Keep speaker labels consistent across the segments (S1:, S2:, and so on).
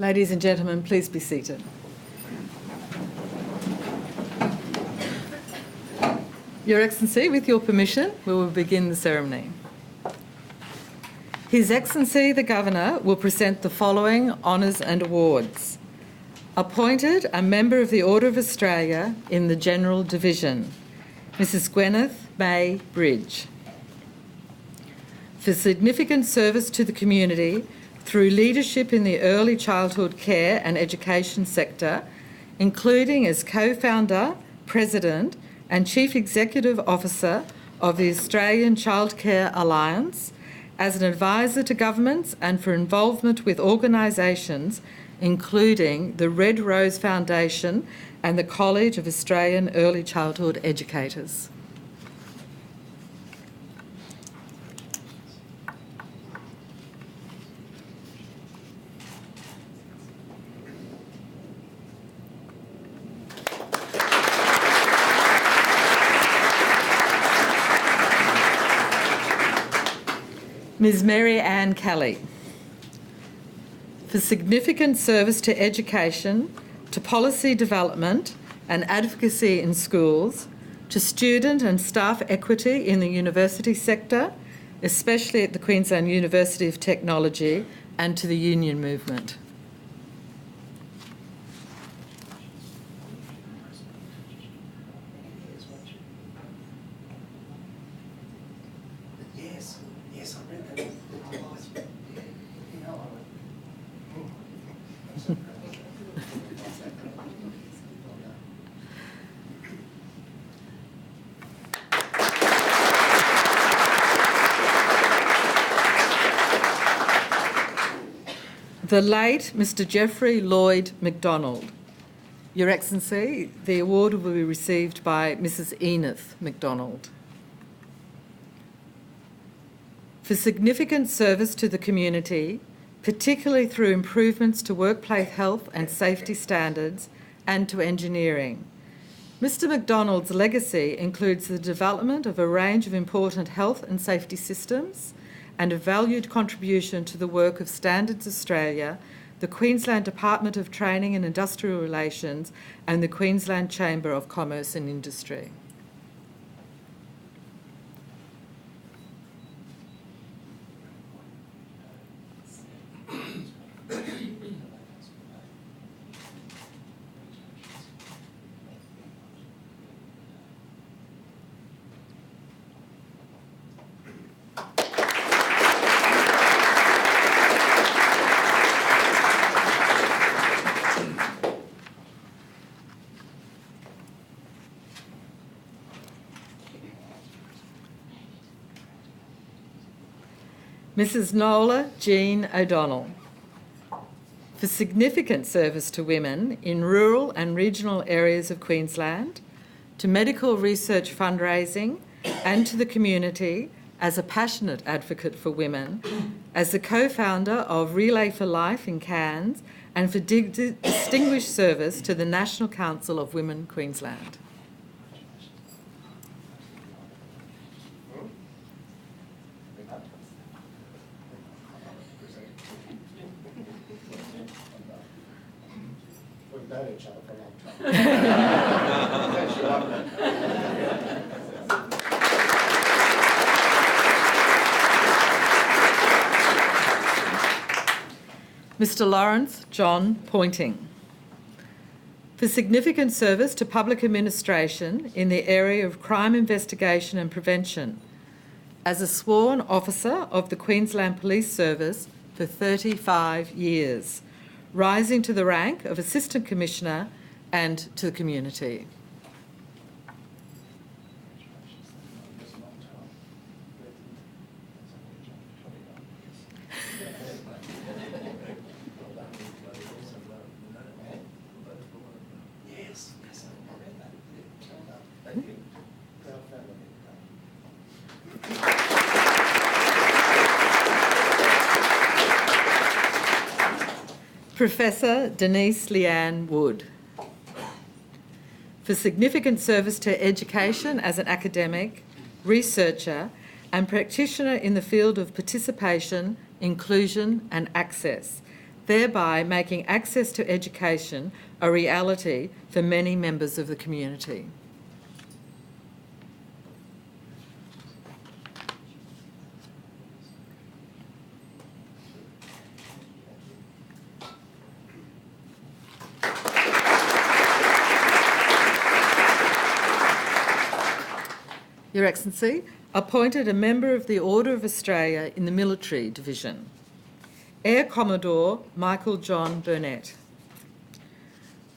S1: Ladies and gentlemen, please be seated. Your Excellency, with your permission, we will begin the ceremony. His Excellency the Governor will present the following honours and awards. Appointed a Member of the Order of Australia in the General Division, Mrs Gwyneth May Bridge. For significant service to the community through leadership in the early childhood care and education sector, including as co-founder, president and Chief Executive Officer of the Australian Childcare Alliance, as an advisor to governments and for involvement with organisations including the Red Rose Foundation and the College of Australian Early Childhood Educators. Ms Mary Ann Kelly. For significant service to education, to policy development and advocacy in schools, to student and staff equity in the university sector, especially at the Queensland University of Technology, and to the union movement. The late Mr Geoffrey Lloyd MacDonald. Your Excellency, the award will be received by Mrs Enith MacDonald. For significant service to the community, particularly through improvements to workplace health and safety standards and to engineering. Mr MacDonald's legacy includes the development of a range of important health and safety systems and a valued contribution to the work of Standards Australia, the Queensland Department of Training and Industrial Relations and the Queensland Chamber of Commerce and Industry. Mrs Nola Jean O'Donnell. For significant service to women in rural and regional areas of Queensland, to medical research fundraising and to the community as a passionate advocate for women, as the co-founder of Relay for Life in Cairns and for distinguished service to the National Council of Women Queensland.
S2: We've known each other for a long time.
S1: Mr Lawrence John Pointing. For significant service to public administration in the area of crime investigation and prevention, as a sworn officer of the Queensland Police Service for 35 years, rising to the rank of Assistant Commissioner and to the community. Professor Denise Leanne Wood. For significant service to education as an academic, researcher and practitioner in the field of participation, inclusion and access, thereby making access to education a reality for many members of the community. Your Excellency, appointed a member of the Order of Australia in the Military Division, Air Commodore Michael John Burnett,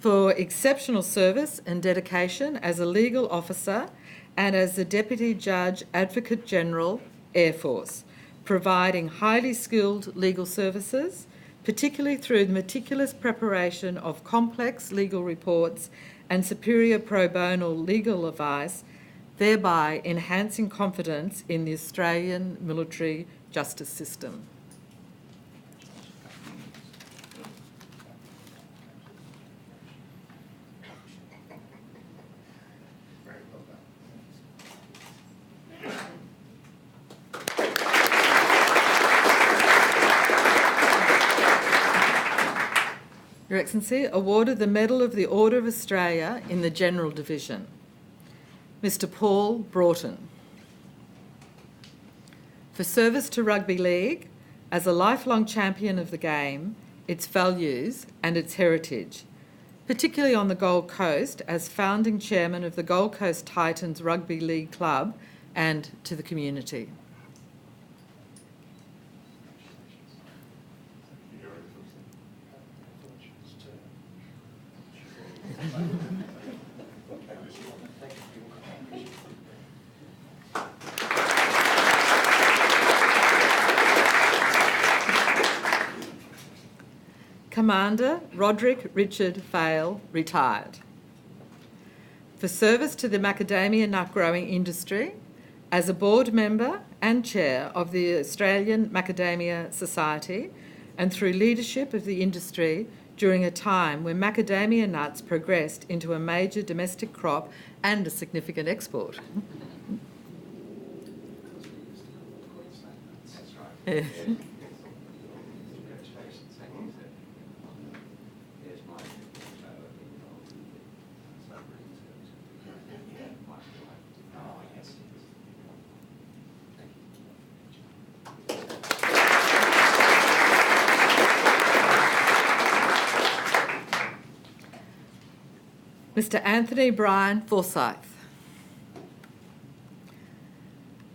S1: for exceptional service and dedication as a legal officer and as the Deputy Judge Advocate General, Air Force, providing highly skilled legal services, particularly through the meticulous preparation of complex legal reports and superior pro bono legal advice, thereby enhancing confidence in the Australian military justice system. Your Excellency, awarded the Medal of the Order of Australia in the General Division, Mr Paul Broughton, for service to rugby league as a lifelong champion of the game, its values and its heritage, particularly on the Gold Coast as founding chairman of the Gold Coast Titans Rugby League Club, and to the community. Commander Roderick Richard Vale, retired, for service to the macadamia nut growing industry as a board member and chair of the Australian Macadamia Society, and through leadership of the industry during a time when macadamia nuts progressed into a major domestic crop and a significant export. Yes. Mr Anthony Brian Forsyth,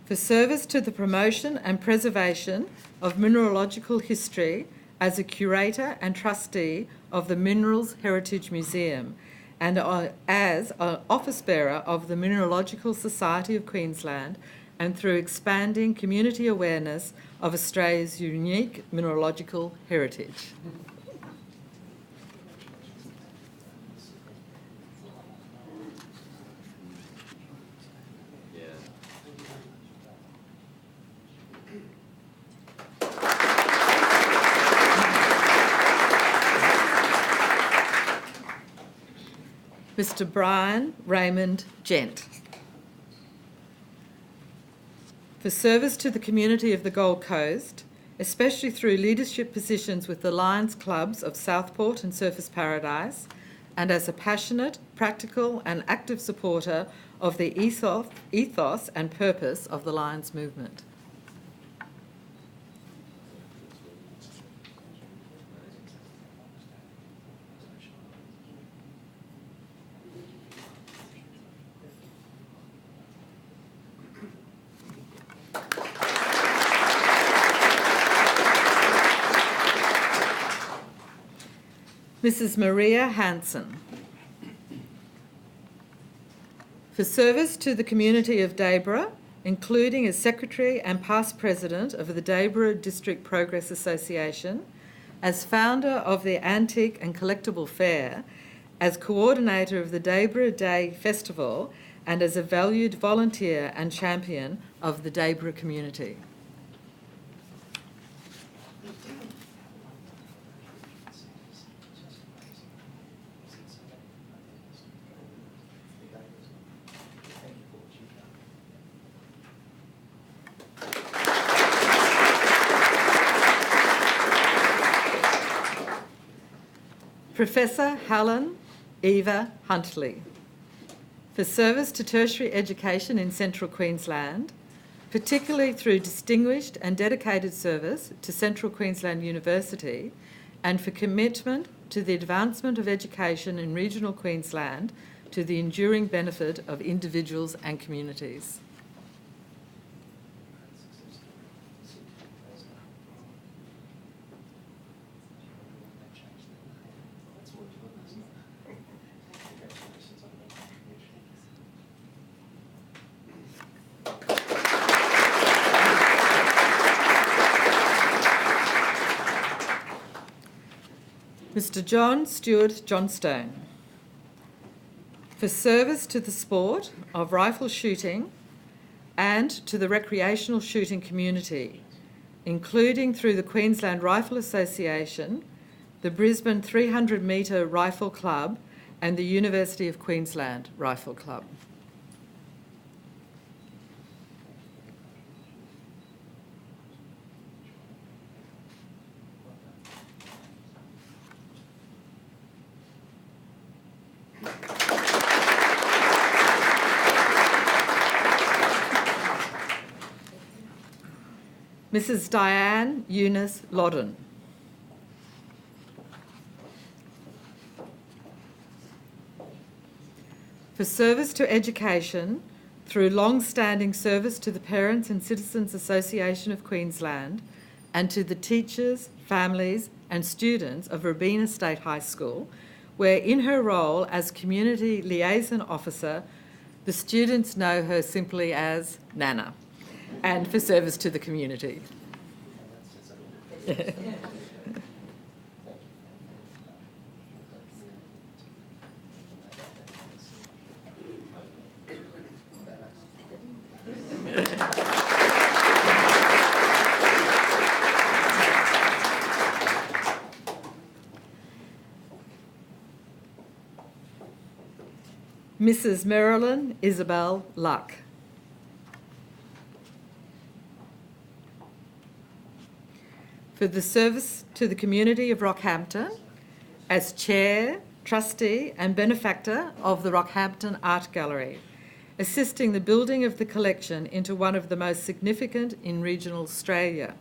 S1: for service to the promotion and preservation of mineralogical history as a curator and trustee of the Minerals Heritage Museum and as an office bearer of the Mineralogical Society of Queensland, and through expanding community awareness of Australia's unique mineralogical heritage. Mr Brian Raymond Gent, for service to the community of the Gold Coast, especially through leadership positions with the Lions Clubs of Southport and Surfers Paradise, and as a passionate, practical and active supporter of the ethos and purpose of the Lions movement. Mrs Maria Hanson, for service to the community of Dayborough, including as Secretary and past President of the Dayborough District Progress Association, as founder of the Antique and Collectible Fair, as coordinator of the Dayborough Day Festival, and as a valued volunteer and champion of the Dayborough community. Professor Helen Eva Huntley, for service to tertiary education in Central Queensland, particularly through distinguished and dedicated service to Central Queensland University, and for commitment to the advancement of education in regional Queensland to the enduring benefit of individuals and communities. Mr. John Stewart Johnstone, for service to the sport of rifle shooting and to the recreational shooting community, including through the Queensland Rifle Association, the Brisbane 300 metre Rifle Club and the University of Queensland Rifle Club. Mrs. Diane Eunice Loddon, for service to education through long-standing service to the Parents and Citizens Association of Queensland and to the teachers, families and students of Robina State High School, where in her role as Community Liaison Officer, the students know her simply as Nana, and for service to the community. Mrs. Marilyn Isabel Luck, for the service to the community of Rockhampton as Chair, Trustee and Benefactor of the Rockhampton Art Gallery, assisting the building of the collection into one of the most significant in regional Australia,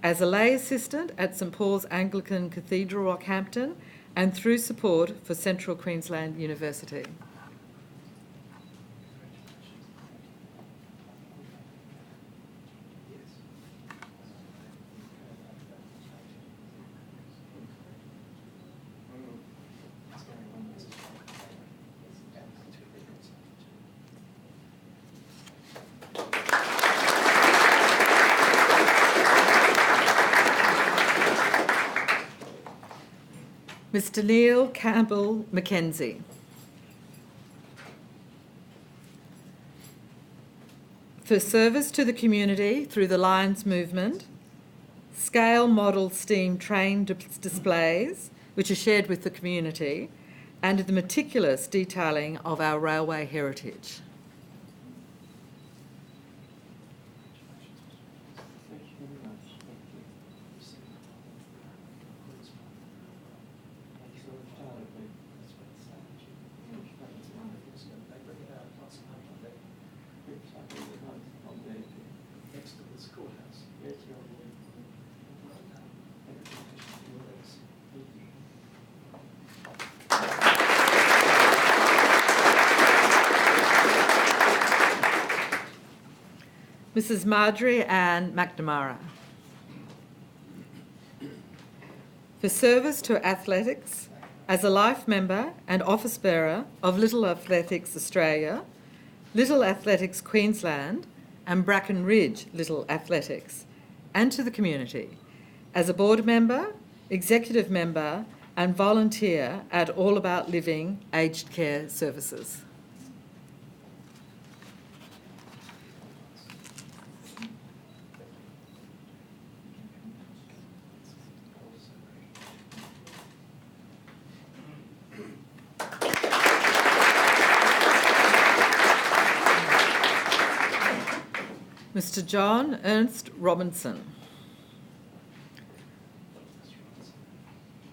S1: as a lay assistant at St Paul's Anglican Cathedral, Rockhampton, and through support for Central Queensland University. Mr. Neil Campbell Mackenzie, for service to the community through the Lions Movement, scale model steam train displays, which are shared with the community, and the meticulous detailing of our railway heritage. Mrs. Marjorie Ann McNamara, for service to athletics as a life member and office bearer of Little Athletics Australia, Little Athletics Queensland and Bracken Ridge Little Athletics, and to the community as a board member, executive member and volunteer at All About Living Aged Care Services. Mr. John Ernst Robinson,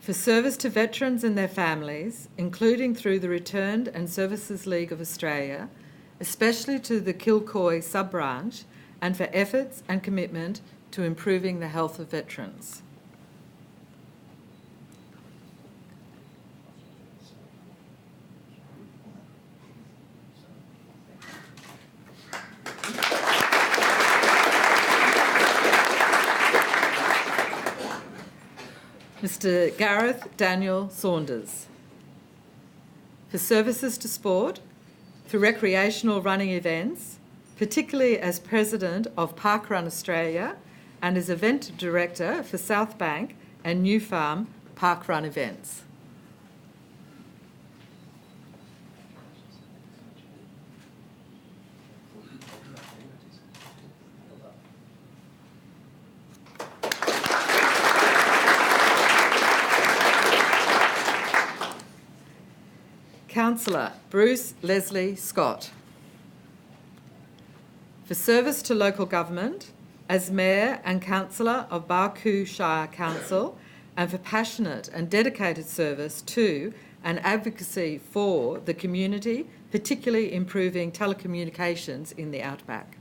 S1: for service to veterans and their families, including through the Returned and Services League of Australia, especially to the Kilcoy sub-branch, and for efforts and commitment to improving the health of veterans. Mr. Gareth Daniel Saunders, for services to sport through recreational running events, particularly as President of Parkrun Australia and as Event Director for South Bank and New Farm Parkrun events. Councillor Bruce Leslie Scott, for service to local government as Mayor and Councillor of Barcoo Shire Council, and for passionate and dedicated service to and advocacy for the community, particularly improving telecommunications in the outback.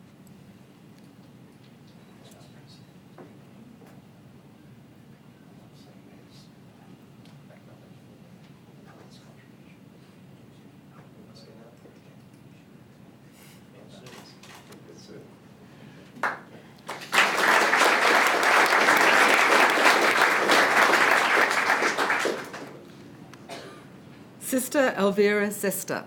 S1: Sister Elvira Zester,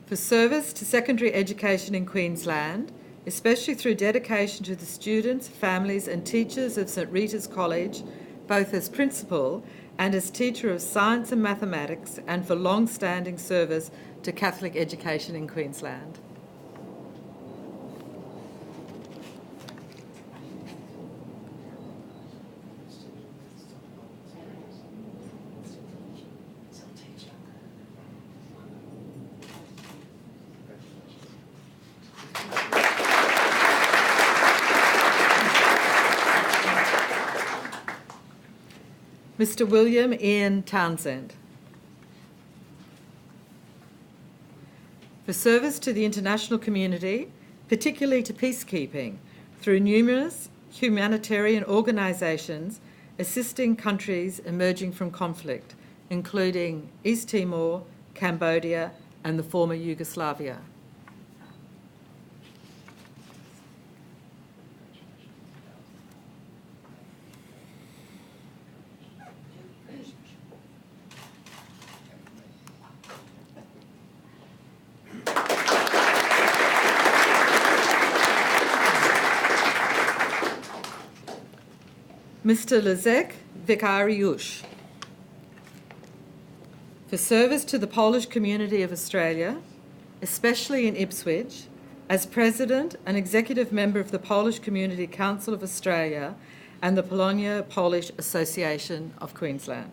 S1: for service to secondary education in Queensland, especially through dedication to the students, families and teachers of St Rita's College, both as principal and as teacher of science and mathematics, and for long-standing service to Catholic education in Queensland. Mr. William Ian Townsend, for service to the international community, particularly to peacekeeping, through numerous humanitarian organisations assisting countries emerging from conflict, including East Timor, Cambodia and the former Yugoslavia. Mr. Leszek Wikariusz, for service to the Polish community of Australia, especially in Ipswich, as President and Executive Member of the Polish Community Council of Australia and the Polonia Polish Association of Queensland.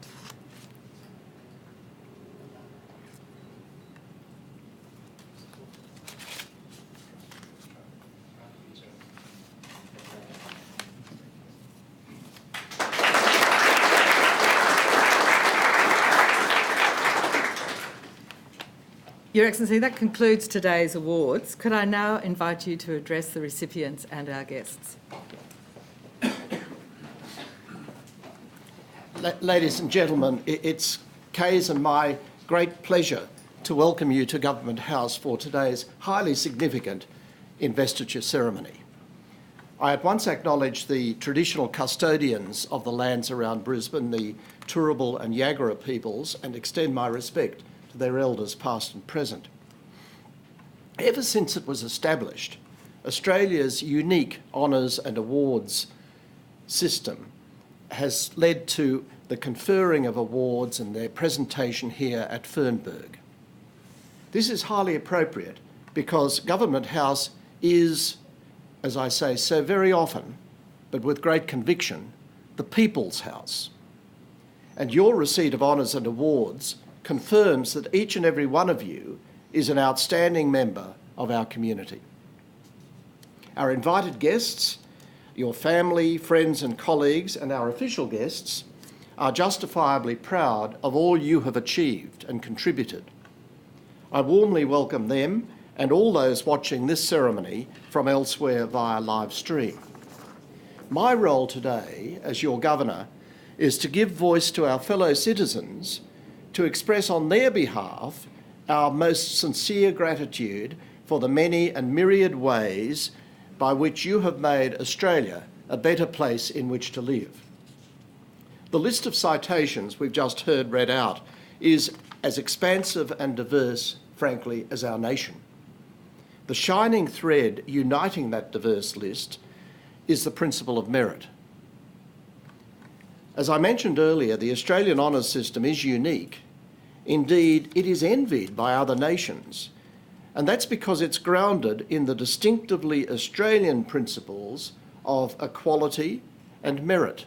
S1: Your Excellency, that concludes today's awards. Could I now invite you to address the recipients and our guests?
S2: Ladies and gentlemen, it's Kay's and my great pleasure to welcome you to Government House for today's highly significant investiture ceremony. I at once acknowledge the traditional custodians of the lands around Brisbane, the Turrbal and Yagara peoples, and extend my respect to their elders past and present. Ever since it was established, Australia's unique honours and awards system has led to the conferring of awards and their presentation here at Fernberg. This is highly appropriate because Government House is, as I say so very often, but with great conviction, the people's house. And your receipt of honours and awards confirms that each and every one of you is an outstanding member of our community. Our invited guests Your family, friends and colleagues and our official guests are justifiably proud of all you have achieved and contributed. I warmly welcome them and all those watching this ceremony from elsewhere via live stream. My role today as your Governor is to give voice to our fellow citizens, to express on their behalf our most sincere gratitude for the many and myriad ways by which you have made Australia a better place in which to live. The list of citations we've just heard read out is as expansive and diverse, frankly, as our nation. The shining thread uniting that diverse list is the principle of merit. As I mentioned earlier, the Australian honours system is unique. Indeed, it is envied by other nations, and that's because it's grounded in the distinctively Australian principles of equality and merit.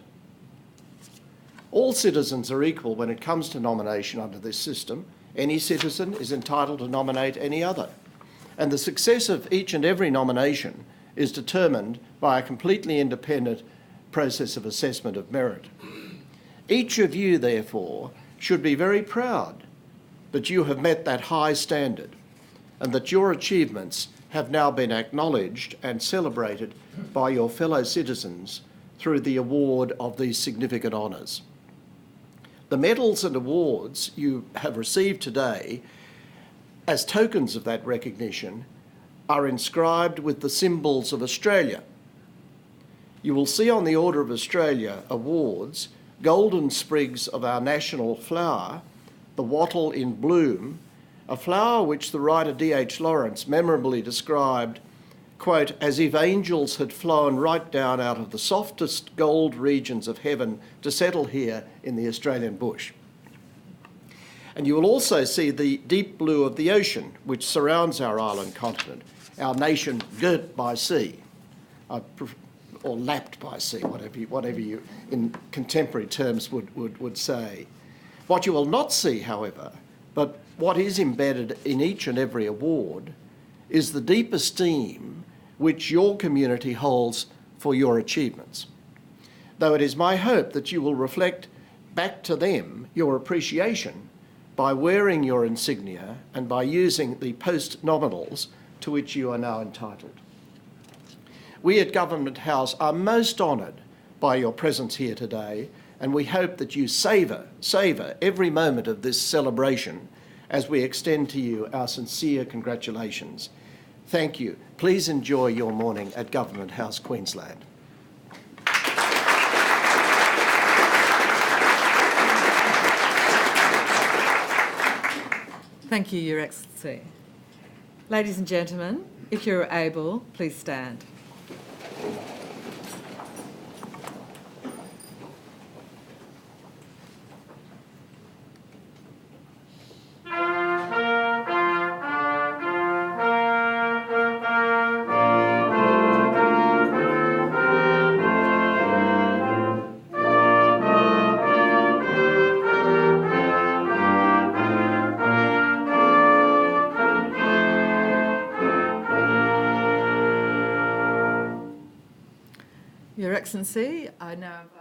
S2: All citizens are equal when it comes to nomination under this system. Any citizen is entitled to nominate any other, and the success of each and every nomination is determined by a completely independent process of assessment of merit. Each of you, therefore, should be very proud that you have met that high standard and that your achievements have now been acknowledged and celebrated by your fellow citizens through the award of these significant honours. The medals and awards you have received today, as tokens of that recognition, are inscribed with the symbols of Australia. You will see on the Order of Australia awards golden sprigs of our national flower, the wattle in bloom, a flower which the writer D.H. Lawrence memorably described, quote, as if angels had flown right down out of the softest gold regions of heaven to settle here in the Australian bush. And you will also see the deep blue of the ocean, which surrounds our island continent, our nation girt by sea, or lapped by sea, whatever you in contemporary terms would say. What you will not see, however, but what is embedded in each and every award, is the deep esteem which your community holds for your achievements. Though it is my hope that you will reflect back to them your appreciation by wearing your insignia and by using the post-nominals to which you are now entitled. We at Government House are most honoured by your presence here today, and we hope that you savour every moment of this celebration as we extend to you our sincere congratulations. Thank you. Please enjoy your morning at Government House, Queensland.
S1: Thank you, Your Excellency. Ladies and gentlemen, if you're able, please stand. Your Excellency, I now invite